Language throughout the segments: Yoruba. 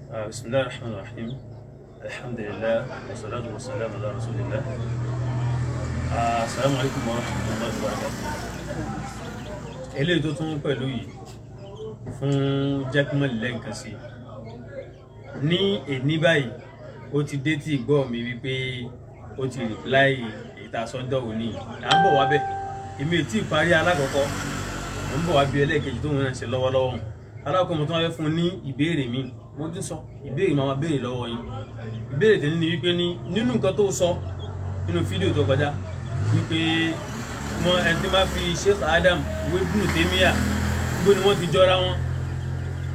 بسم الله الرحمن الرحيم الحمد لله والصلاة والسلام على رسول الله السلام عليكم ورحمة الله وبركاته. eléyìí tó tún pẹ̀lú yìí fún jẹ́kúmọ̀lì lẹ́ǹkan sí ní èní báyìí ó ti dé tí ìgbọ́ mi wípé ó ti rìpláì ìtasọ́jọ́ òní à ń bọ̀ wá bẹ́ẹ̀ èmi ò tí ì parí alákọ̀ọ́kọ́ mo ń bọ̀ wá bí ẹlẹ́ẹ̀kejì tó ń rán ṣe lọ́wọ́lọ́wọ́ alákọ̀ọ́ mo tún wá fẹ́ fún un ní ìbéèrè mi mo ti sọ ìbéèrè máa béèrè lọ́wọ́ yín ìbéèrè tèmi ni wípé ní nínú nǹkan tó sọ nínú fídíò tó kọjá wípé mo ẹni tí máa fi Sheikh Adam ìwé Ibn Taymiyyah gbogbo ni wọ́n ti jọra wọn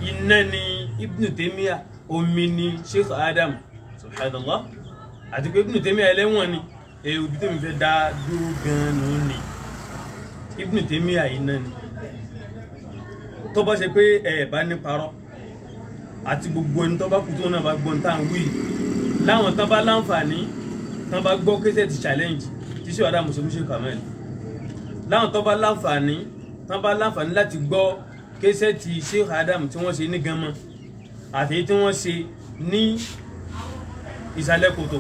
iná ni Ibn Taymiyyah omi ni Sheikh Adam subhanallah àti pé Ibn Taymiyyah ẹlẹ́wọ̀n ni èyí tí mi fẹ́ dá dúró gan-an ni Ibn Taymiyyah iná ni tó bá ṣe pé ẹ bá ní parọ́ àti gbogbo ẹni tó bá kú tó náà bá gbọ́n tá à ń wí láwọn tán bá láǹfààní tán bá gbọ́ kéṣẹ́ ti challenge tí Sheikh Adam mùsùlùmí Sheikh Kamel láwọn tó bá láǹfààní tán bá láǹfààní láti gbọ́ kéṣẹ́ ti Sheikh Adam tí wọ́n ṣe ní Ganmọ àti tí wọ́n ṣe ní ìsàlẹ̀ kòtò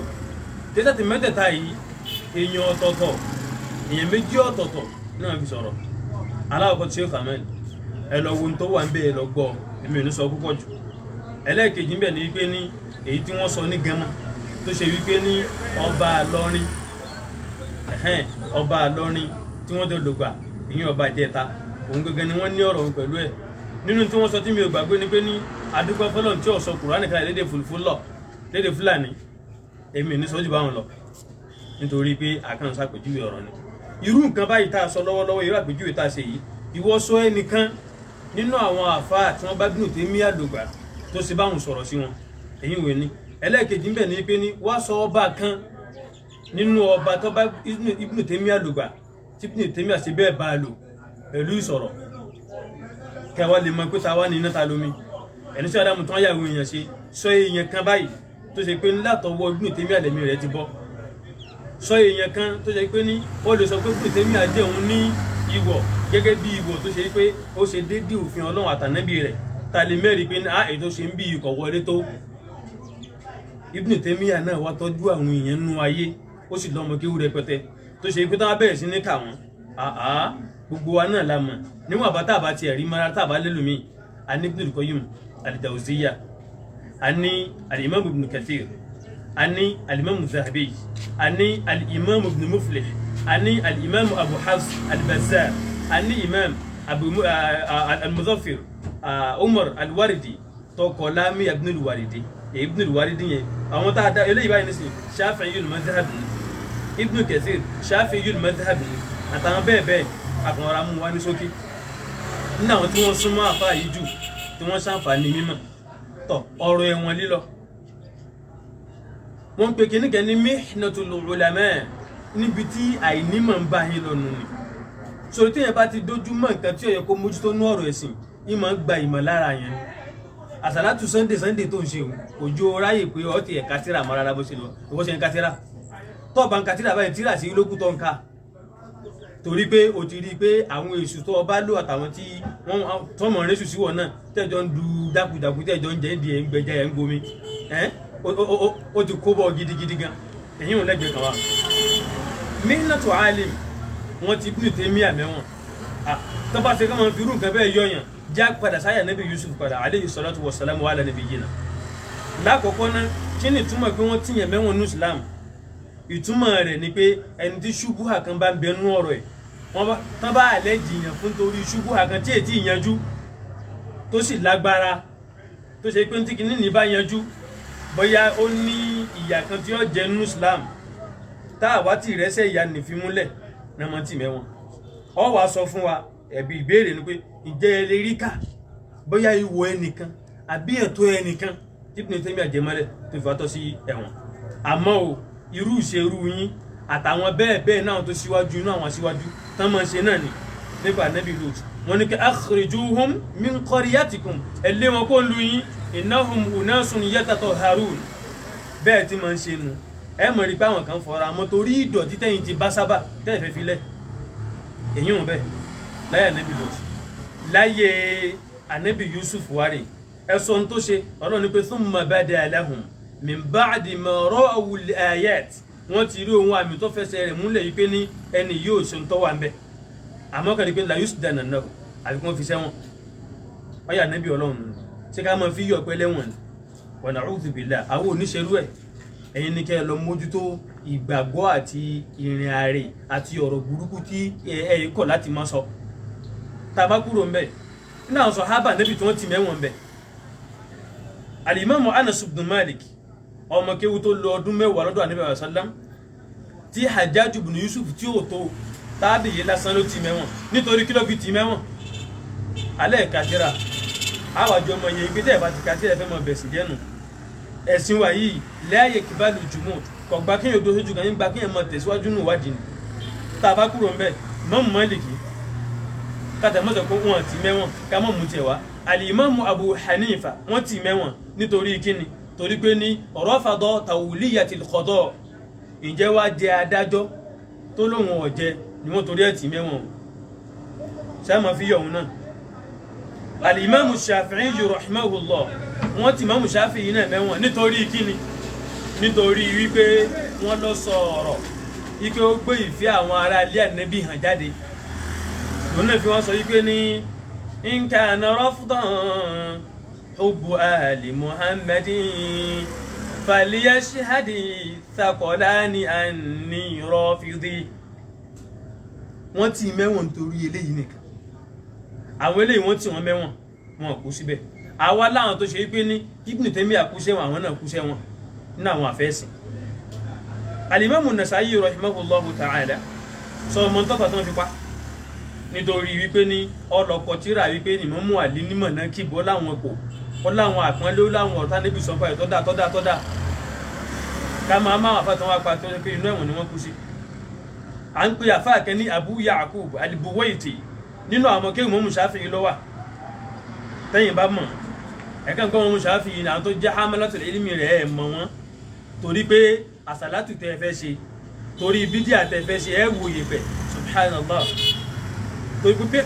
kéṣẹ́ ti mẹ́tẹ̀ẹ̀ta yìí èèyàn ọ̀tọ̀ọ̀tọ̀ èèyàn méjì ọ̀tọ̀ọ̀tọ̀ náà fi sọ̀rọ̀ aláwọ̀kọ́ ti Sheikh Kamel ẹ lọ wo ohun tó wà ń bẹ́ẹ̀ lọ gbọ́ èmi ò ní sọ púpọ̀ jù ẹlẹ́ẹ̀kejì ń bẹ̀ ní wípé ní èyí tí wọ́n sọ ní Ganmọ tó ṣe wípé ní ọba Ìlọrin tí wọ́n tó lògbà ìyẹn ọba Ìjẹta òun gẹ́gẹ́ ni wọ́n ní ọ̀rọ̀ òun pẹ̀lú ẹ̀ nínú tí wọ́n sọ tí mi ò gbàgbé ni pé ní adúgbò fọlọ́n tí ò sọ Kùránì kan lédè Fúlàní èmi ò ní sọ jù báwọn lọ nítorí pé àkànṣe àpèjúwe ọ̀rọ̀ ni irú nǹkan báyìí tá a sọ lọ́wọ́lọ́wọ́ irú àpèjúwe tá a ṣe yìí ìwọ sọ ẹnìkan nínú àwọn àfáà tí wọ́n bá Ibn Taymiyyah lògbà tó ṣe báwọn sọ̀rọ̀ sí wọn èyí wò ní ẹlẹ́ẹ̀kejì ń bẹ̀ ní pé ní wá sọ ọba kan nínú ọba tó bá Ibn Taymiyyah lògbà tí Ibn Taymiyyah ṣe bẹ́ẹ̀ bá a lò pẹ̀lú ìsọ̀rọ̀ kẹwàá lè mọ pé ta wá ní iná ta lómi ẹni tí Adamu tán yàwó èèyàn ṣe sọ èèyàn kan báyìí tó ṣe pé látọwọ́ Ibn Taymiyyah lẹ́mí rẹ̀ ti bọ́ sọ èèyàn kan tó ṣe pé ní ó lè sọ pé Ibn Taymiyyah jẹ́ òun ní ìwọ̀ gẹ́gẹ́ bí ìwọ̀ tó ṣe pé ó ṣe déédéé òfin Ọlọ́run àtànábì rẹ̀ ta lè mẹ́rin pé ètò ṣe ń bí ikọ̀ wọlé tó Ibn Taymiyyah náà wá tọ́jú àwọn èèyàn nínú ayé ó sì lọ́mọ kéwú rẹpẹtẹ tó ṣe pé táwọn bẹ̀rẹ̀ sí ní kà wọ́n gbogbo wa náà la mọ̀ níwọ̀n àbá tá a bá tiẹ̀ rí mara tá a bá lélùmí a ní Ibn Qayyim al-Jawziyya a ní al-Imam Ibn Kathir a ní al-Imam Zahabi a ní al-Imam Ibn Muflih a ní al-Imam Abu Hafs al-Bazzar a ní Imam al-Muzaffir Umar al-Waridi tọkọ Lami Ibn al-Waridi Ibn al-Waridi yẹn àwọn tá a dá eléyìí báyìí nísìnyí Shafi'iyul madhhab Ibn Kathir Shafi'iyul madhhab àtàwọn bẹ́ẹ̀ bẹ́ẹ̀ àkànwara mú wá ní sókè nínú àwọn tí wọ́n súnmọ́ àfáà yìí jù tí wọ́n ṣàǹfààní mímọ̀ tọ̀ ọ̀rọ̀ ẹ̀wọ̀n lílọ wọ́n pe kìnnìkan ní mihnatul ulama níbi tí àìnímọ̀ ń bá yín lọ́nu ni sọ̀rọ̀ tí yẹn bá ti dójú mọ́ nǹkan tí ó yẹ kó mójútó ní ọ̀rọ̀ ẹ̀sìn yìí máa ń gba ìmọ̀ lára yẹn ni àsàlátù Sunday tó ń ṣe òjò ráyè pé ọ́ ti ẹ̀ka tíra mọ́ rárá bó ṣe lọ ìwọ ṣe ń ka tíra tó bá ń ka tíra báyìí tíra sí lókù tó ń ka torí pé o ti rí i pé àwọn èṣù tó ọba lò àtàwọn tí wọ́n tọ́mọ̀ rẹ́sù síwọ̀ náà tẹ́jọ́ ń du dákúdákú tẹ́jọ́ ń jẹ́ ń di ẹ̀ ń gbẹjẹ́ ẹ̀ ń gbomi ó ti kó bọ́ gidigidi gan èyí ò lẹ́gbẹ̀ẹ́ kan wá. mihnatu alim wọ́n ti Ibn Taymiyyah mẹ́wọ̀n tó bá ṣe ká máa fi irú nǹkan bẹ́ẹ̀ yọ̀yàn já padà sáyà Nabi Yusuf padà alayhi salatu wa salam wa ala nabiyyina. lákọ̀ọ́kọ́ náà kí ni ìtumọ̀ pé wọ́n tìyàn mẹ́wọ̀n ní Islam ìtumọ̀ rẹ̀ ni pé ẹni tí ṣubúhà kan bá ń bẹ nú ọ̀rọ̀ ẹ̀ wọ́n tán bá àlẹ́ jìyàn fún torí ṣubúhà kan tí èyí yanjú tó sì lágbára tó ṣe pé tí kìíní ní bá yanjú bóyá ó ní ìyà kan tí ó jẹ nínú Islam tá a wá tí ìrẹsẹ̀ ìyá nìfi múlẹ̀ náà mọ́ tì mẹ́wọ̀n ọ wàá sọ fún wa ẹ̀bí ìbéèrè ni pé ìjẹ́ ẹ lè rí ká bóyá ìwọ ẹnìkan àbí ẹ̀tọ́ ẹnìkan tí Ibn Taymiyyah àjẹmọ́lẹ̀ tó fi wá tọ́ sí ẹ̀wọ̀n àmọ́ o irú ìṣerú yín àtàwọn bẹ́ẹ̀ náà tó síwájú inú àwọn síwájú tán máa ń ṣe náà ni nípa Nabi Lut wọ́n ní kí akhrijuhum min qaryatikum ẹ lé wọn kó lu yín innahum unasun yatatahharun bẹ́ẹ̀ tí máa ń ṣe nu ẹ mọ̀ rí pé àwọn kan fọra mọ́ torí ìdọ̀tí tẹ́yìn ti bá sábà tẹ́ẹ̀ fẹ́ filẹ̀ èyí wọn bẹ́ẹ̀ láyé Nabi Lut láyé Ànábì Yusuf wárè ẹ̀sọ́ ń tó ṣe ọlọ́run ní pé thumma bada lahum min ba'di ma ra'awu al-ayat wọ́n ti rí ohun àmì tó fẹsẹ̀ rẹ̀ múlẹ̀ yìí pé ní ẹni yóò ṣe ń tọ́wà ń bẹ̀ àmọ́ kàn ní pé la yusjanannahu àbí kí wọ́n fi sẹ́wọ̀n ọ̀yà nẹ́bí ọlọ́run nù ṣé ká máa fi yọ̀ pé lẹ́wọ̀n ni wa na'udhu billah àwọn oníṣẹ́rú ẹ̀ ẹ̀yin ní kẹ́ ẹ lọ mójútó ìgbàgbọ́ àti ìrìn àrè àti ọ̀rọ̀ burúkú tí ẹ kọ̀ láti máa sọ tàbá kúrò ń bẹ̀ nínú àwọn sàhábà nẹ́bí tí wọ́n ti mẹ́wọ̀n bẹ̀ Al-Imam Anas ibn Malik ọmọ kéwú tó lọ ọdún mẹ́wàá lọ́dọ̀ Ànábì sallam tí Hajjaj ibn Yusuf tí ó tó tábì yìí lásán ló ti mẹ́wọ̀n nítorí kí ló fi ti mẹ́wọ̀n alẹ́ kàtírà àwàjọ ọmọ yẹn ìgbésẹ̀ bá ti kàtírà fẹ́ mọ bẹ̀sì jẹ́nu ẹ̀sìn wa yìí lẹ́yẹ kíbalù jùmọ̀ kò gbà kí yóò dojú kan yín gbà kí yẹn mọ tẹ̀síwájú nù wádìí ni tàbá kúrò ń bẹ̀ Imam Maliki kàtà mọ́tò kó wọn ti mẹ́wọ̀n ká mọ̀ mú tiẹ̀ wá Al-Imam Abu Hanifa wọ́n ti mẹ́wọ̀n nítorí kíni torí pé ní rafada tawliyatil qada ìjẹ́ wá jẹ́ adájọ́ tó lóun ọ̀jẹ́ ni wọ́n torí ẹ̀ ti mẹ́wọ̀n ṣáà máa fi yọ̀ òun náà Al-Imam Shafi'i rahimahullah wọ́n ti Imam Shafi'i náà mẹ́wọ̀n nítorí kíni nítorí wípé wọ́n lọ sọ ọ̀rọ̀ wípé ó gbé ìfẹ́ àwọn ará ilé Ànábì hàn jáde òun náà fi wọ́n sọ wípé ní in kana rafdan hubbu ahli Muhammadin falyashhadi thaqalani anni rafidi wọ́n ti mẹ́wọ̀n nítorí eléyìí nìkan àwọn eléyìí wọ́n ti wọ́n mẹ́wọ̀n wọn kú síbẹ̀ àwa láwọn tó ṣe wípé ní Ibn Taymiyyah kú sẹ́wọ̀n àwọn náà kú sẹ́wọ̀n nínú àwọn àfẹ́sìn Al-Imam An-Nasa'i rahimahullahu ta'ala sọ ọmọ tọ́fà tó ń fi pa nítorí wípé ní ọlọ́kọ̀ tíra wípé ní Imamu Ali nímọ̀ náà kí bọ́ láwọn kò ó láwọn àpọ́nlé ó láwọn ọ̀tá níbi sọ́fà ẹ̀ tọ́dá ká máa àfà tó wá pa tó pé inú ẹ̀wọ̀n ni wọ́n kú sí à ń pe àfà kan ní Abu Ya'qub al-Buwayti nínú àwọn kéwù Imamu Shafi'i ló wà tẹ́yìn bá mọ̀ ẹ̀kan kọ́ Imamu Shafi'i náà tó jẹ́ hamalatul ilmi rẹ̀ ẹ̀ mọ̀ wọ́n torí pé àsàlátù tẹ́ fẹ́ ṣe torí bídíà tẹ́ fẹ́ ṣe ẹ̀ wòye bẹ̀ subhanallah torí pé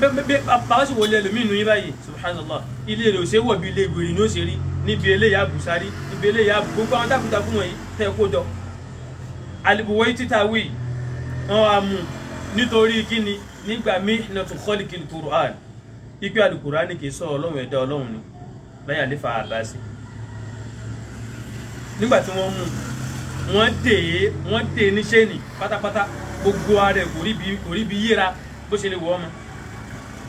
bàbá sì wọlé ẹlòmíì nù yín báyìí subhanallah ilé rẹ̀ ò ṣe wọ̀ bí ilé ìgbèrè ní ó ṣe rí níbi eléyà bùsárí níbi eléyà gbogbo àwọn dákúndàkún wọ̀nyí tẹ́ kó jọ Al-Buwayti títàwí wọn wá mú nítorí kíni nígbà mihnatu khalqil Qur'an ipe Al-Qur'ani kì í sọ ọlọ́run ẹ̀dá ọlọ́run ni báyà lè fa àbáṣe nígbà tí wọ́n mú wọ́n dé níṣẹ́ ní pátápátá gbogbo ara ẹ̀ kò rí bí yíra bó ṣe lè wọ́ ọmọ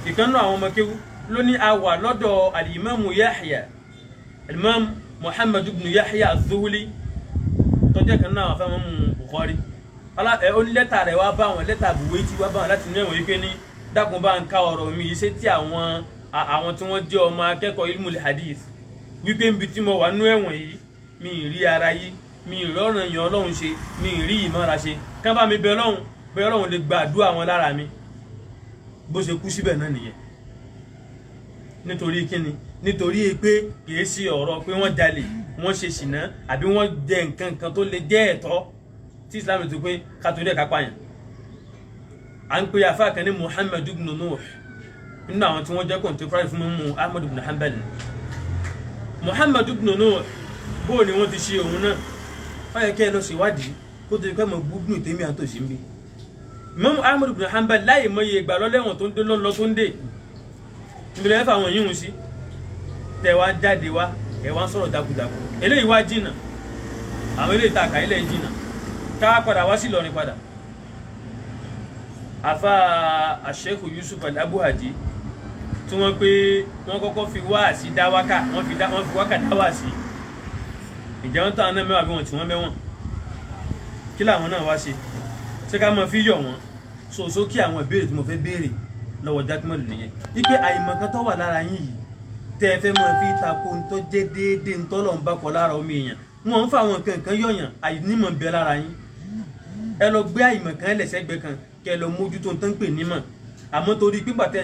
ìkan náà àwọn ọmọ kéwú ló ní a wà lọ́dọ̀ Al-Imam Yahya Al-Imam Muhammad ibn Yahya Az-Zuhli tó jẹ́ kan náà fẹ́ mọ́ mú Bukhari ó ní lẹ́tà rẹ̀ wá bá wọn lẹ́tà Buwayti wá bá wọn láti inú ẹ̀wọ̀n yìí pé ní dákun bá ń ká ọ̀rọ̀ mi yìí ṣe tí àwọn tí wọ́n jẹ́ ọmọ akẹ́kọ̀ọ́ ilmul hadith wípé níbi tí mo wà nú ẹ̀wọ̀n yìí mi ì rí ara yìí mi ì rọrùn èèyàn Ọlọ́run ṣe mi ì rí ìmọ̀ra ṣe ká bá mi bẹ Ọlọ́run lè gbàdúrà wọn lára mi bó ṣe kú síbẹ̀ náà nìyẹn nítorí kíni nítorí pé kìí sí ọ̀rọ̀ pé wọ́n jalè wọ́n ṣe ṣìnà àbí wọ́n jẹ nǹkan kan tó lè jẹ́ ẹ̀tọ́ tí Islam tó pé kátólì ẹ̀ka pààyàn à ń pe àfáà kan ní Muhammad ibn Nuh nínú àwọn tí wọ́n jẹ́ contemporary fún mímú Ahmad ibn Hanbal Muhammad ibn Nuh bóò ni wọ́n ti ṣe òun náà wọ́n yẹ kí ẹ lọ ṣèwádìí kó tó di pé mọ̀ gbúgbùn ìtẹ́mí àtòṣì ń bí Imam Ahmad ibn Hanbal láì mọye ìgbà lọ́lẹ́wọ̀n tó ń dé lọ́lọ́ tó ń dé ìbílẹ̀ ẹ̀fà àwọn yíhun sí tẹ wá jáde wá ẹ̀ wá ń sọ̀rọ̀ jagunjagun eléyìí wá jìnnà àwọn eléyìí ta àkà ilẹ̀ jìnnà ká padà wá sí Ìlọrin padà àfa Sheikh Yusuf Al-Abuhaji tí wọ́n pé wọ́n kọ́kọ́ fi wá sí dáwákà wọ́n fi wákà dáwà sí ìjẹ́ wọn táwọn náà mẹ́wàá bí wọ́n tí wọ́n mẹ́wọ̀n kí làwọn náà wá ṣe ṣé ká mọ fi yọ̀ wọ́n so kí àwọn ìbéèrè tí mo fẹ́ béèrè lọ́wọ́ Jaqmal nìyẹn wípé àìmọ̀kan tó wà lára yín yìí tẹ́ ẹ fẹ́ mọ fi tako ń tọ́ jẹ́ déédéé ń tọ́lọ̀ ń bá kọ lára omi èèyàn wọn ń fa àwọn nǹkan yọ̀yàn àìnímọ̀ bẹ lára yín ẹ lọ gbé àìmọ̀kan ẹlẹ́sẹ̀gbẹ́ kan kẹ lọ mójútó ń tán pè nímọ̀ àmọ́ torí pípa tẹ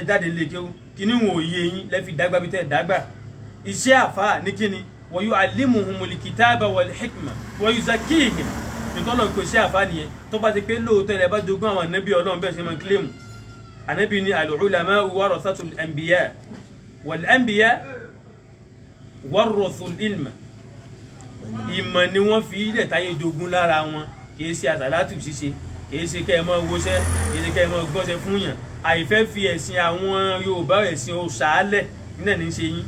jáde lè kéwú kíní wọn ò yé yín lẹ́fi dàgbà bí tẹ dàgbà iṣẹ́ àfáà ní kíni wa yu'allimuhumul kitaba wal hikma wa yuzakkihim nítọ́lọ̀ kò sí àfáà nìyẹn tó bá ti pé lóòótọ́ ẹ̀ bá jogún àwọn ànábì Ọlọ́run bẹ́ẹ̀ ṣe máa kílèmù ànábì ní al-ulama'u warathatul anbiya wal anbiya warrathul ilma ìmọ̀ ni wọ́n fi ilẹ̀ táyé jogún lára wọn kì í ṣe àsàlátù ṣíṣe kì í ṣe kẹ́ ẹ mọ́ wọṣẹ́ kì í ṣe kẹ́ ẹ mọ́ gbọ́ṣẹ́ fún yàn àìfẹ́ fi ẹ̀sìn àwọn Yorùbá ẹ̀sìn òṣàálẹ̀ nílẹ̀ ní ṣe yín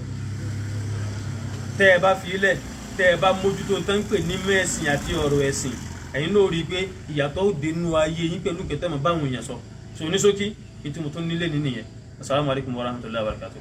tẹ́ ẹ bá fi ilẹ̀ tẹ́ ẹ bá mójútó tán pè ní mẹ́ẹ̀sìn àti ọ̀rọ̀ ẹ̀sìn ẹ̀yin náà rí i pé ìyàtọ̀ ó dénú ayé yín pẹ̀lú kẹtẹ́mọ̀ báwọn èèyàn sọ so ní ṣókí ní tí mo tún nílé nìyẹn. Assalamu alaikum warahmatullahi wabarakatuh.